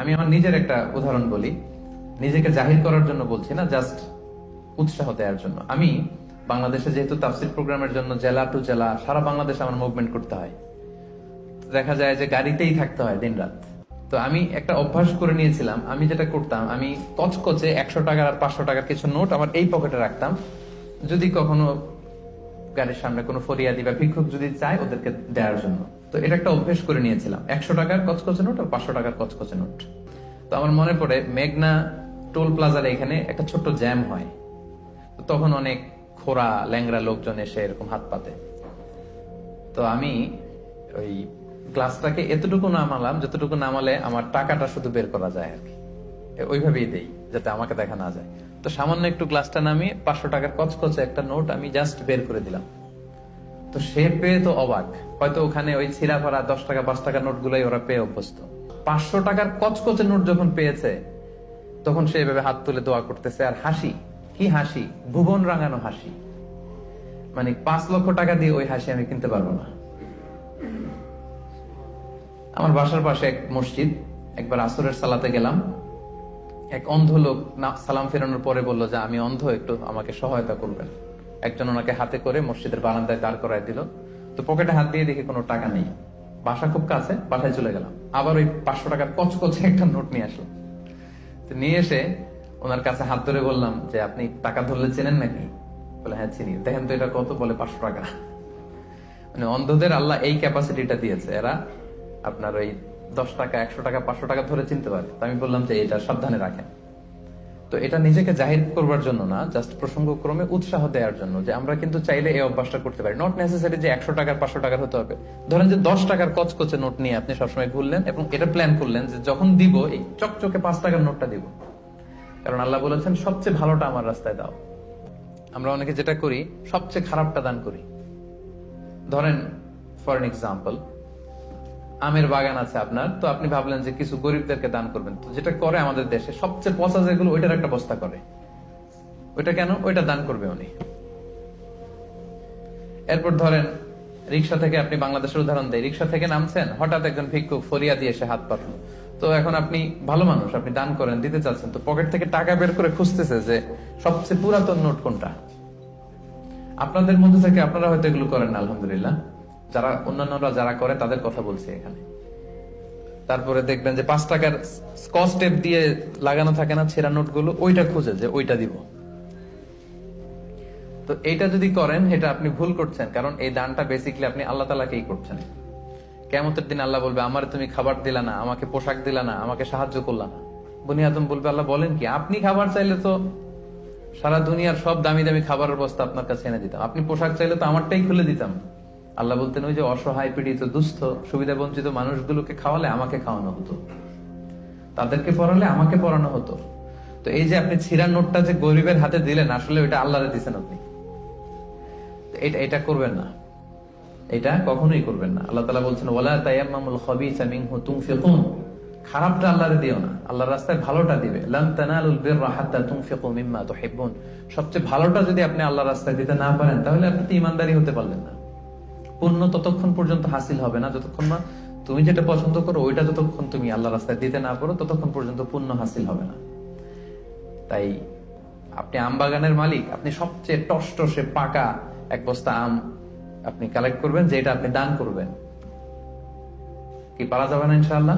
আমি আমার নিজের একটা উদাহরণ বলি, নিজেকে জাহির করার জন্য বলছি না, জাস্ট উৎসাহ দেওয়ার জন্য। আমি বাংলাদেশে যেহেতু তাফসীর প্রোগ্রামের জন্য জেলা টু জেলা সারা বাংলাদেশে আমার মুভমেন্ট করতে হয়, দেখা যায় যে গাড়িতেই থাকতে হয় দিন রাত। তো আমি একটা অভ্যাস করে নিয়েছিলাম, আমি যেটা করতাম, আমি কচকচে 100 টাকার আর 500 টাকার কিছু নোট আমার এই পকেটে রাখতাম। যদি কখনো গাড়ির সামনে কোনো ফরিয়াদি বা ভিক্ষুক যদি চায় ওদেরকে দেওয়ার জন্য, তো এটা একটা অভ্যেস করে নিয়েছিলাম, 100 টাকার কচকচে নোট আর 500 টাকার কচকচে নোট। তো আমার মনে পড়ে মেঘনা টোল প্লাজার এখানে একটা ছোট্ট জ্যাম হয়, তো তখন অনেক খোড়া ল্যাংরা লোকজন এসে এরকম হাত পাতে। তো আমি ওই গ্লাসটাকে এতটুকু নামালাম যতটুকু নামালে আমার টাকাটা শুধু বের করা যায় আর কি, ওইভাবেই দেই যাতে আমাকে দেখা না যায়। তো সামান্য একটু গ্লাসটা নামিয়ে 500 টাকার কচকচে একটা নোট আমি জাস্ট বের করে দিলাম। তো সে পেয়ে তো অবাক, হয়তো ওখানে ওই ছিঁড়া ফাড়া 10 টাকা 5 টাকার নোট গুলাই ওরা পেয়ে অভ্যস্ত। 500 টাকার কচকচে নোট যখন পেয়েছে তখন সে এভাবে হাত তুলে দোয়া করতেছে, আর হাসি, কি হাসি, ভুবন রাঙানো হাসি। মানে 5 লক্ষ টাকা দিয়ে ওই হাসি আমি কিনতে পারবো না। আমার বাসার পাশে এক মসজিদ, একবার আসরের সালাতে গেলাম, এক অন্ধ লোক সালাম ফেরানোর পরে বললো যে আমি অন্ধ, একটু আমাকে সহায়তা করবেন। একজন ওনাকে হাতে করে মসজিদের বারান্দায় দাঁড় করায় দিল। তো পকেটে হাত দিয়ে দেখি কোনো টাকা নেই, বাসা খুব কাছে, বাসায় চলে গেলাম। আবার ওই 500 টাকার কচকচে একটা নোট নিয়ে আসলো। তো নিয়ে এসে ওনার কাছে হাত ধরে বললাম যে আপনি টাকা ধরলে চেনেন নাকি? বলে হ্যাঁ চিনি। দেখেন তো এটা কত? বলে 500 টাকা। মানে অন্ধদের আল্লাহ এই ক্যাপাসিটিটা দিয়েছে, এরা আপনার ওই 10 টাকা 100 টাকা 500 টাকা ধরে চিনতে পারে। তো আমি বললাম যে এটা সাবধানে রাখেন। তো এটা নিজেকে জাহির করবার জন্য না, জাস্ট প্রসঙ্গক্রমে উৎসাহ দেওয়ার জন্য যে আমরা কিন্তু চাইলে এই অভ্যাসটা করতে পারি। নট নেসেসারি যে 100 টাকার 500 টাকার হতে হবে। ধরেন যে 10 টাকার কচকচে নোট নিয়ে আপনি সবসময় ঘুরলেন এবং এটা প্ল্যান করলেন যে যখন দিব এই চকচকে 5 টাকার নোটটা দিব, কারণ আল্লাহ বলেছেন সবচেয়ে ভালোটা আমার রাস্তায় দাও। আমরা অনেকে যেটা করি সবচেয়ে খারাপটা দান করি। ধরেন ফর এন এক্সাম্পল, আমের বাগান আছে আপনার, তো আপনি ভাবলেন যে কিছু গরিবদেরকে দান করবেন। তো যেটা করে আমাদের দেশে সবচেয়ে পচা যেগুলো, ওইটার একটা বস্তা করে। ওইটা কেন? ওইটা দান করবে উনি। এরপর ধরেন রিক্সা থেকে, আপনি বাংলাদেশের উদাহরণ দেয়, রিক্সা থেকে নামছেন, হঠাৎ একজন ভিক্ষুক ফরিয়া দিয়ে এসে হাত পাতলো। তো এখন আপনি ভালো মানুষ, আপনি দান করেন, দিতে চাচ্ছেন, তো পকেট থেকে টাকা বের করে খুঁজতেছে যে সবচেয়ে পুরাতন নোট কোনটা। আপনাদের মধ্যে থেকে আপনারা হয়তো এগুলো করেন না, আলহামদুলিল্লাহ। যারা অন্যান্যরা যারা করে তাদের কথা বলছি এখানে। তারপরে দেখবেন যে 5 টাকার স্কচ টেপ দিয়ে লাগানো থাকে না ছেঁড়া নোট গুলো, ওইটা খুঁজে যে ওইটা দিব। তো এইটা যদি করেন এটা আপনি ভুল করছেন, কারণ এই দানটা বেসিক্যালি আপনি আল্লাহ তাআলাকেই করছেন। কিয়ামতের দিন আল্লাহ বলবে আমার তুমি খাবার দিলা না, আমাকে পোশাক দিলা না, আমাকে সাহায্য করলা না। বনি আদম বলবে আল্লাহ বলেন কি, আপনি খাবার চাইলে তো সারা দুনিয়ার সব দামি দামি খাবারের বস্তা আপনার কাছে এনে দিতাম, আপনি পোশাক চাইলে তো আমারটাই খুলে দিতাম। আল্লাহ বলতেন ওই যে অসহায় পীড়িত দুস্থ সুবিধা বঞ্চিত মানুষগুলোকে খাওয়ালে আমাকে খাওয়ানো হতো, তাদেরকে পড়ালে আমাকে পড়ানো হতো। তো এই যে আপনি ছিঁড়া নোটটা যে গরিবের হাতে দিলেন, আসলে ওইটা আল্লাহরে দিচ্ছেন আপনি। এটা করবেন না, এটা কখনোই করবেন না। আল্লাহ তাআলা বলছেন ওয়ালা তায়াম্মামুল খাবিসা মিনহু তুনফিকুন, খারাপটা আল্লাহরে দিও না, আল্লাহর রাস্তায় ভালোটা দিবে। লান তানালুল বিররা হাত্তা তুনফিকু মিম্মা তুহিব্বুন, সবচেয়ে ভালোটা যদি আপনি আল্লাহর রাস্তায় দিতে না পারেন তাহলে আপনি তো ঈমানদারই হতে পারলেন না। পুণ্য ততক্ষণ পর্যন্ত হাসিল হবে না যতক্ষণ না তুমি যেটা পছন্দ করো ওইটা যতক্ষণ তুমি আল্লাহ রাস্তায় দিতে না পারো ততক্ষণ পর্যন্ত পুণ্য হাসিল হবে না। তাই আপনি আম বাগানের মালিক, আপনি সবচেয়ে টসটসে পাকা এক বস্তা আম আপনি কালেক্ট করবেন, যেটা আপনি দান করবেন। কি পারা যাবে না ইনশাআল্লাহ?